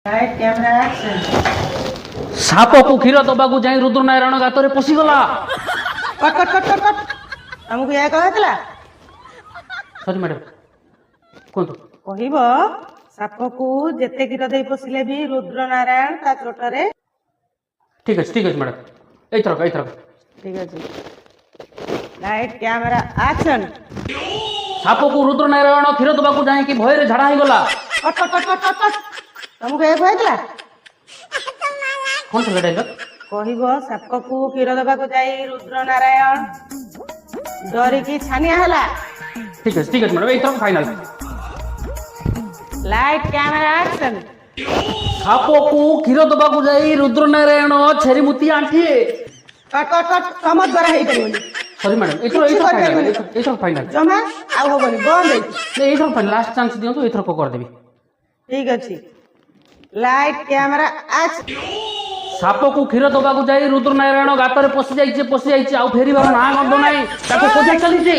Light camera action. साप को क्षीर दबाकू जाई रुद्रनारायण गाତରେ ପଶିଗଲା। Cut cut cut cut cut हमको या कहतला सॉरी मैडम कोन कहिबो साप को जेते कीट देई पसिले भी रुद्र नारायण ता चोटरे। ठीक है मैडम एथरक ठीक है लाइट कैमरा एक्शन। साप को रुद्रनारायण क्षीर दबाकू जाई कि भय रे झाड़ा हे गला। Cut cut cut cut cut हमको या कहतला कोन से डायलॉग कहिबो साप को क्षीर दबा को जाई रुद्र नारायण डरी की छानिया हला। ठीक है मैडम एथरक फाइनल। Light camera action. साप को क्षीर दबाकू जाई रुद्रनारायण छेरी मुती आंठी। कट कट कट समझ द्वारा हे करिवनी। सॉरी मैडम एथरक फाइनल जमा आउ होबनी बंद है। नहीं एथरक फाइनल लास्ट चांस दियो तो एथरक कर देबी। ठीक अछि लाइट कैमरा एक्शन। साप को क्षीर दबाकू जाई रुद्रनारायण गाତରେ ପଶି ଯାଇଛି ଆଉ ଫେରିବାର ନା ଗନ୍ଧ ନାହିଁ ତାକୁ ଖୋଜା ଚାଲିଛି।